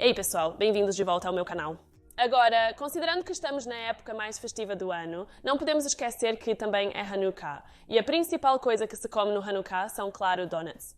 Ei pessoal, bem-vindos de volta ao meu canal. Agora, considerando que estamos na época mais festiva do ano, não podemos esquecer que também é Hanukkah, e a principal coisa que se come no Hanukkah são, claro, donuts.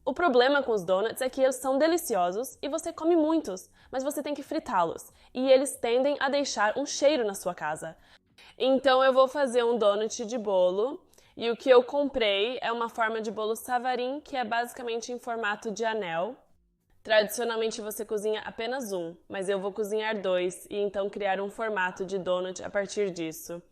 O problema com os donuts é que eles são deliciosos e você come muitos, mas você tem que fritá-los, e eles tendem a deixar um cheiro na sua casa. Então eu vou fazer um donut de bolo, e o que eu comprei é uma forma de bolo savarim, que é basicamente em formato de anel. Tradicionalmente você cozinha apenas um, mas eu vou cozinhar dois e então criar um formato de donut a partir disso.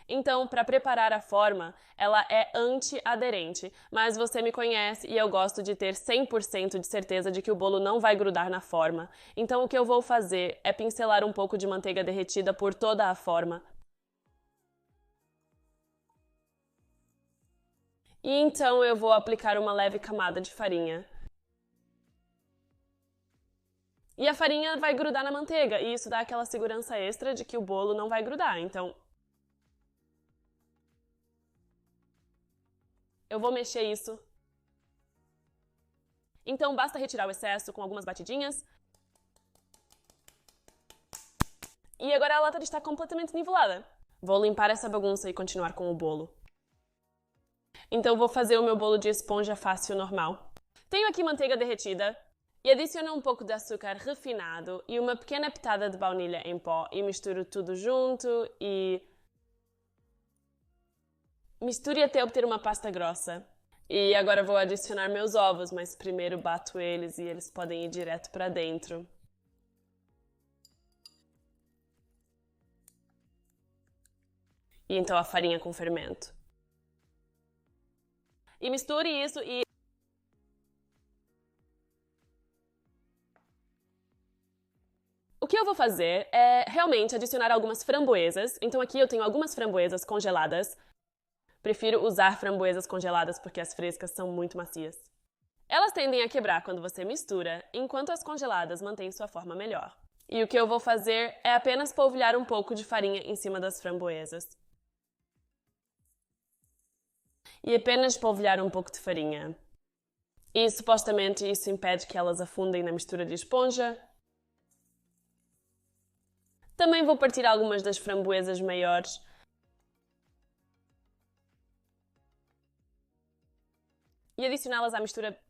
Então, para preparar a forma, ela é anti-aderente, mas você me conhece e eu gosto de ter 100% de certeza de que o bolo não vai grudar na forma. Então o que eu vou fazer é pincelar um pouco de manteiga derretida por toda a forma. E então eu vou aplicar uma leve camada de farinha. E a farinha vai grudar na manteiga, e isso dá aquela segurança extra de que o bolo não vai grudar. Então, eu vou mexer isso. Então, basta retirar o excesso com algumas batidinhas. E agora a lata está completamente nivelada. Vou limpar essa bagunça e continuar com o bolo. Então, vou fazer o meu bolo de esponja fácil normal. Tenho aqui manteiga derretida. E adiciono um pouco de açúcar refinado e uma pequena pitada de baunilha em pó e misturo tudo junto e misturo até obter uma pasta grossa. E agora vou adicionar meus ovos, mas primeiro bato eles e eles podem ir direto para dentro. E então a farinha com fermento. E misture isso e o que eu vou fazer é realmente adicionar algumas framboesas. Então aqui eu tenho algumas framboesas congeladas. Prefiro usar framboesas congeladas porque as frescas são muito macias. Elas tendem a quebrar quando você mistura, enquanto as congeladas mantêm sua forma melhor. E o que eu vou fazer é apenas polvilhar um pouco de farinha em cima das framboesas. E apenas polvilhar um pouco de farinha. E supostamente isso impede que elas afundem na mistura de esponja. Também vou partir algumas das framboesas maiores. E adicioná-las à mistura.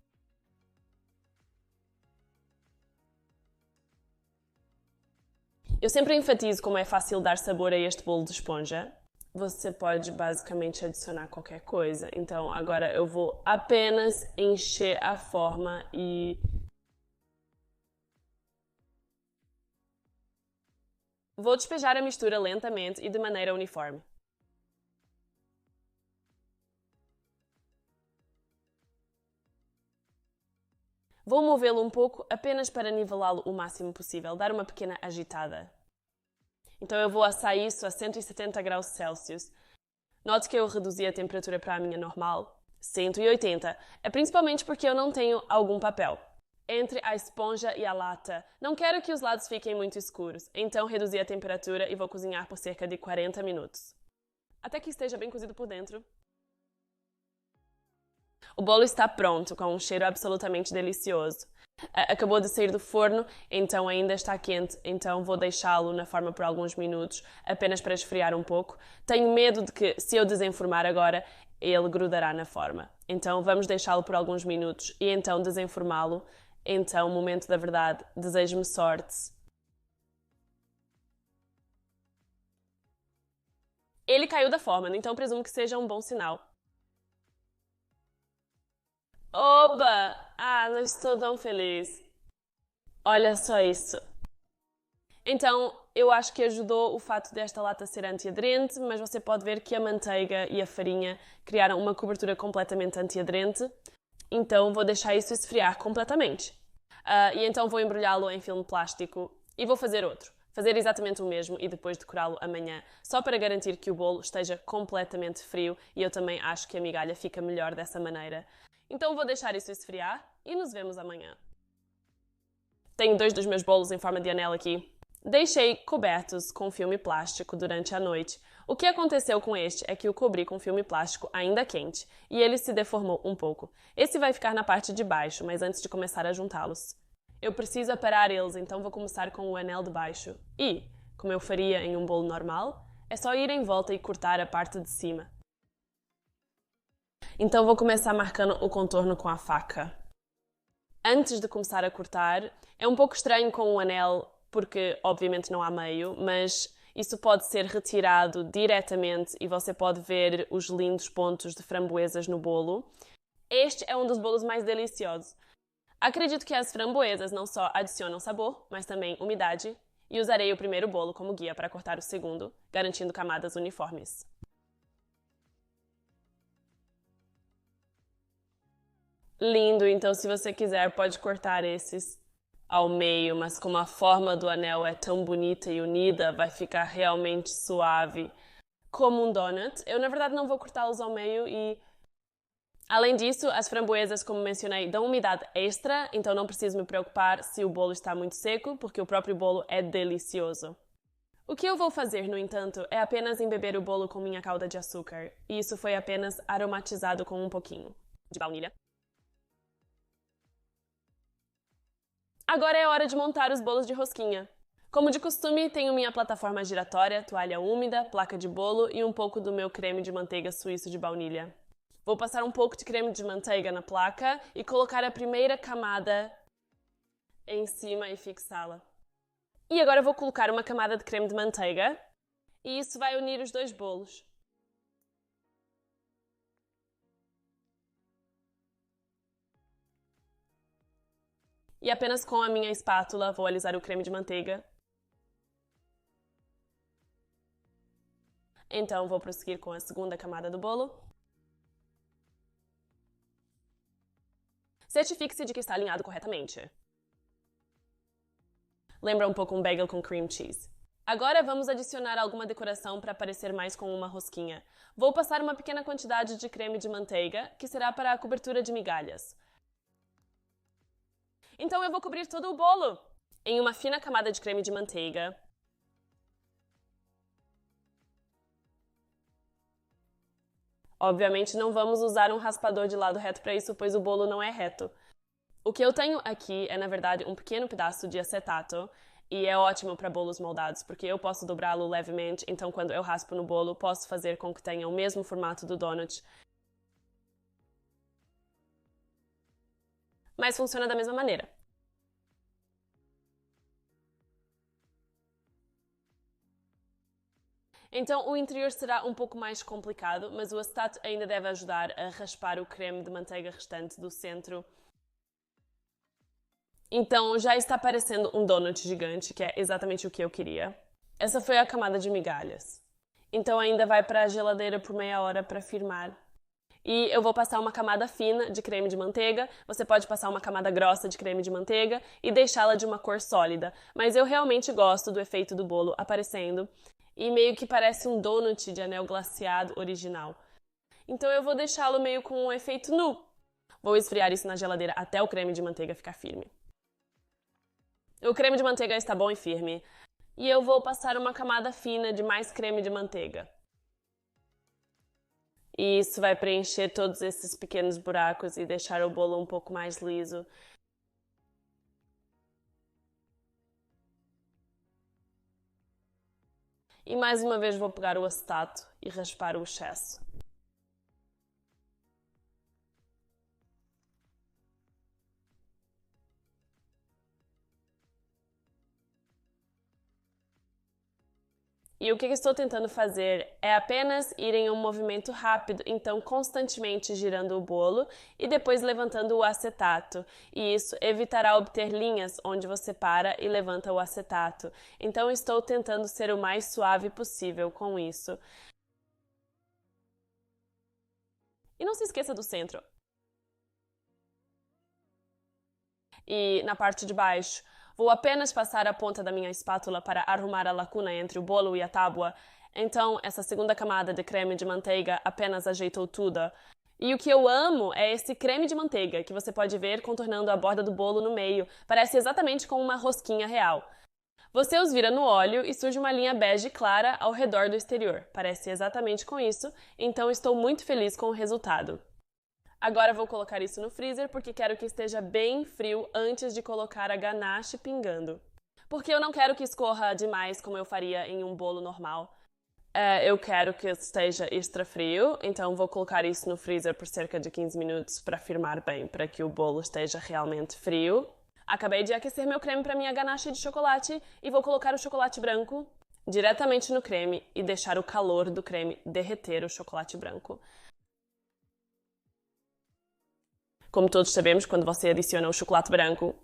Eu sempre enfatizo como é fácil dar sabor a este bolo de esponja. Você pode basicamente adicionar qualquer coisa. Então agora eu vou apenas encher a forma e vou despejar a mistura lentamente e de maneira uniforme. Vou movê-lo um pouco apenas para nivelá-lo o máximo possível, dar uma pequena agitada. Então eu vou assar isso a 170 graus Celsius. Note que eu reduzi a temperatura para a minha normal, 180. É principalmente porque eu não tenho algum papel entre a esponja e a lata. Não quero que os lados fiquem muito escuros, então reduzi a temperatura e vou cozinhar por cerca de 40 minutos. Até que esteja bem cozido por dentro. O bolo está pronto, com um cheiro absolutamente delicioso. Acabou de sair do forno, então ainda está quente, então vou deixá-lo na forma por alguns minutos, apenas para esfriar um pouco. Tenho medo de que, se eu desenformar agora, ele grudará na forma. Então vamos deixá-lo por alguns minutos e então desenformá-lo. Então, momento da verdade, desejo-me sorte. Ele caiu da forma, então presumo que seja um bom sinal. Oba! Ah, não estou tão feliz. Olha só isso. Então, eu acho que ajudou o fato desta lata ser antiaderente, mas você pode ver que a manteiga e a farinha criaram uma cobertura completamente antiaderente. Então vou deixar isso esfriar completamente. E então vou embrulhá-lo em filme plástico e vou fazer outro. Fazer exatamente o mesmo e depois decorá-lo amanhã, só para garantir que o bolo esteja completamente frio e eu também acho que a migalha fica melhor dessa maneira. Então vou deixar isso esfriar e nos vemos amanhã. Tenho dois dos meus bolos em forma de anel aqui. Deixei cobertos com filme plástico durante a noite. O que aconteceu com este é que o cobri com filme plástico ainda quente e ele se deformou um pouco. Esse vai ficar na parte de baixo, mas antes de começar a juntá-los. Eu preciso aparar eles, então vou começar com o anel de baixo. E, como eu faria em um bolo normal, é só ir em volta e cortar a parte de cima. Então vou começar marcando o contorno com a faca. Antes de começar a cortar, é um pouco estranho com o anel, porque obviamente não há meio, mas isso pode ser retirado diretamente e você pode ver os lindos pontos de framboesas no bolo. Este é um dos bolos mais deliciosos. Acredito que as framboesas não só adicionam sabor, mas também umidade, e usarei o primeiro bolo como guia para cortar o segundo, garantindo camadas uniformes. Lindo, então se você quiser pode cortar esses ao meio, mas como a forma do anel é tão bonita e unida, vai ficar realmente suave, como um donut. Eu na verdade não vou cortá-los ao meio e além disso, as framboesas, como mencionei, dão umidade extra, então não preciso me preocupar se o bolo está muito seco, porque o próprio bolo é delicioso. O que eu vou fazer, no entanto, é apenas embeber o bolo com minha calda de açúcar, e isso foi apenas aromatizado com um pouquinho de baunilha. Agora é hora de montar os bolos de rosquinha. Como de costume, tenho minha plataforma giratória, toalha úmida, placa de bolo e um pouco do meu creme de manteiga suíço de baunilha. Vou passar um pouco de creme de manteiga na placa e colocar a primeira camada em cima e fixá-la. E agora vou colocar uma camada de creme de manteiga e isso vai unir os dois bolos. E apenas com a minha espátula vou alisar o creme de manteiga. Então vou prosseguir com a segunda camada do bolo. Certifique-se de que está alinhado corretamente. Lembra um pouco um bagel com cream cheese. Agora vamos adicionar alguma decoração para parecer mais com uma rosquinha. Vou passar uma pequena quantidade de creme de manteiga, que será para a cobertura de migalhas. Então eu vou cobrir todo o bolo em uma fina camada de creme de manteiga. Obviamente não vamos usar um raspador de lado reto para isso, pois o bolo não é reto. O que eu tenho aqui é, na verdade, um pequeno pedaço de acetato e é ótimo para bolos moldados, porque eu posso dobrá-lo levemente, então quando eu raspo no bolo, posso fazer com que tenha o mesmo formato do donut. Mas funciona da mesma maneira. Então o interior será um pouco mais complicado, mas o acetato ainda deve ajudar a raspar o creme de manteiga restante do centro. Então já está parecendo um donut gigante, que é exatamente o que eu queria. Essa foi a camada de migalhas. Então ainda vai para a geladeira por meia hora para firmar. E eu vou passar uma camada fina de creme de manteiga, você pode passar uma camada grossa de creme de manteiga e deixá-la de uma cor sólida. Mas eu realmente gosto do efeito do bolo aparecendo e meio que parece um donut de anel glaciado original. Então eu vou deixá-lo meio com um efeito nu. Vou esfriar isso na geladeira até o creme de manteiga ficar firme. O creme de manteiga está bom e firme. E eu vou passar uma camada fina de mais creme de manteiga. E isso vai preencher todos esses pequenos buracos e deixar o bolo um pouco mais liso. E mais uma vez vou pegar o acetato e raspar o excesso. E o que eu estou tentando fazer é apenas ir em um movimento rápido, então constantemente girando o bolo e depois levantando o acetato. E isso evitará obter linhas onde você para e levanta o acetato. Então estou tentando ser o mais suave possível com isso. E não se esqueça do centro. E na parte de baixo, vou apenas passar a ponta da minha espátula para arrumar a lacuna entre o bolo e a tábua. Então, essa segunda camada de creme de manteiga apenas ajeitou tudo. E o que eu amo é esse creme de manteiga, que você pode ver contornando a borda do bolo no meio. Parece exatamente como uma rosquinha real. Você os vira no óleo e surge uma linha bege clara ao redor do exterior. Parece exatamente com isso, então estou muito feliz com o resultado. Agora vou colocar isso no freezer porque quero que esteja bem frio antes de colocar a ganache pingando. Porque eu não quero que escorra demais como eu faria em um bolo normal. Eu quero que esteja extra frio, então vou colocar isso no freezer por cerca de 15 minutos para firmar bem, para que o bolo esteja realmente frio. Acabei de aquecer meu creme para minha ganache de chocolate e vou colocar o chocolate branco diretamente no creme e deixar o calor do creme derreter o chocolate branco. Como todos sabemos, quando você adiciona o chocolate branco,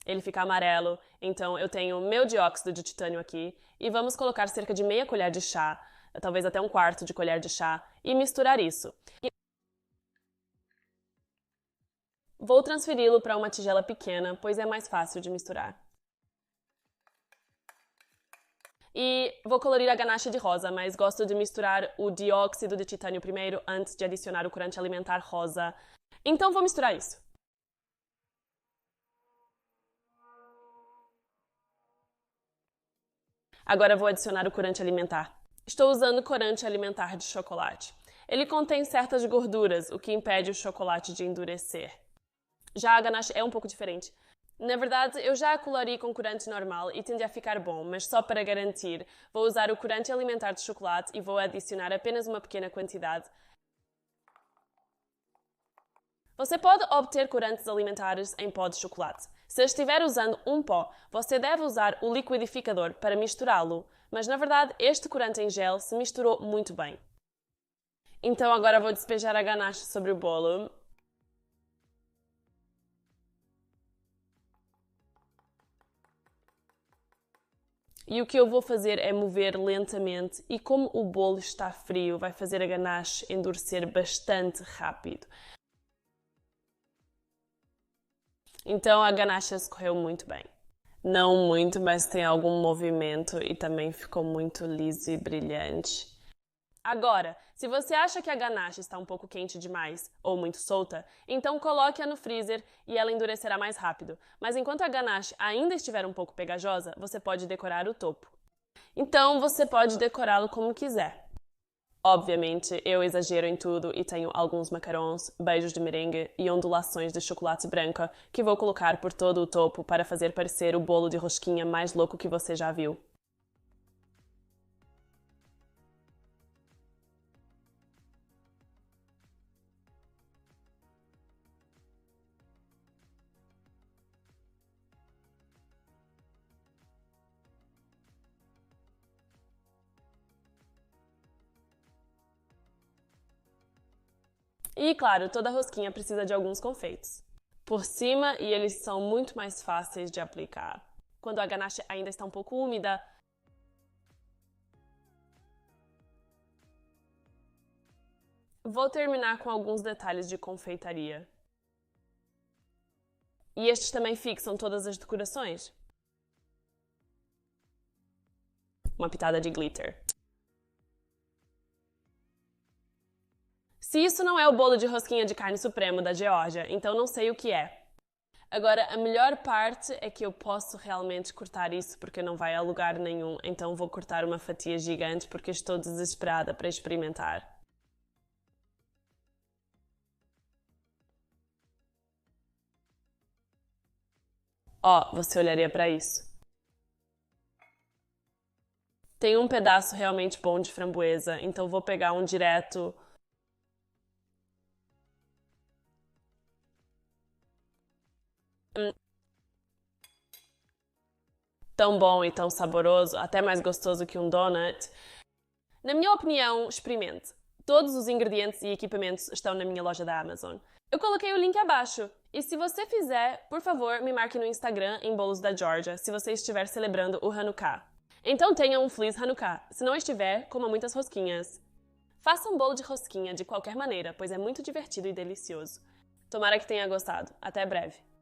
ele fica amarelo. Então eu tenho meu dióxido de titânio aqui e vamos colocar cerca de meia colher de chá, talvez até um quarto de colher de chá, e misturar isso. Vou transferi-lo para uma tigela pequena, pois é mais fácil de misturar. E vou colorir a ganache de rosa, mas gosto de misturar o dióxido de titânio primeiro antes de adicionar o corante alimentar rosa. Então vou misturar isso. Agora vou adicionar o corante alimentar. Estou usando corante alimentar de chocolate. Ele contém certas gorduras, o que impede o chocolate de endurecer. Já a ganache é um pouco diferente. Na verdade, eu já a colori com corante normal e tende a ficar bom, mas só para garantir, vou usar o corante alimentar de chocolate e vou adicionar apenas uma pequena quantidade. Você pode obter corantes alimentares em pó de chocolate. Se estiver usando um pó, você deve usar o liquidificador para misturá-lo, mas na verdade este corante em gel se misturou muito bem. Então agora vou despejar a ganache sobre o bolo. E o que eu vou fazer é mover lentamente e como o bolo está frio, vai fazer a ganache endurecer bastante rápido. Então a ganache escorreu muito bem. Não muito, mas tem algum movimento e também ficou muito liso e brilhante. Agora, se você acha que a ganache está um pouco quente demais ou muito solta, então coloque-a no freezer e ela endurecerá mais rápido. Mas enquanto a ganache ainda estiver um pouco pegajosa, você pode decorar o topo. Então você pode decorá-lo como quiser. Obviamente, eu exagero em tudo e tenho alguns macarons, beijos de merengue e ondulações de chocolate branca que vou colocar por todo o topo para fazer parecer o bolo de rosquinha mais louco que você já viu. E, claro, toda rosquinha precisa de alguns confeitos por cima e eles são muito mais fáceis de aplicar. Quando a ganache ainda está um pouco úmida, vou terminar com alguns detalhes de confeitaria. E estes também fixam todas as decorações. Uma pitada de glitter. Se isso não é o bolo de rosquinha de carne supremo da Geórgia, então não sei o que é. Agora, a melhor parte é que eu posso realmente cortar isso porque não vai a lugar nenhum, então vou cortar uma fatia gigante porque estou desesperada para experimentar. Você olharia para isso. Tem um pedaço realmente bom de framboesa, então vou pegar um direto. Tão bom e tão saboroso, até mais gostoso que um donut. Na minha opinião, experimente. Todos os ingredientes e equipamentos estão na minha loja da Amazon. Eu coloquei o link abaixo. E se você fizer, por favor, me marque no Instagram em Bolos da Geórgia, se você estiver celebrando o Hanukkah. Então tenha um Feliz Hanukkah. Se não estiver, coma muitas rosquinhas. Faça um bolo de rosquinha de qualquer maneira, pois é muito divertido e delicioso. Tomara que tenha gostado. Até breve.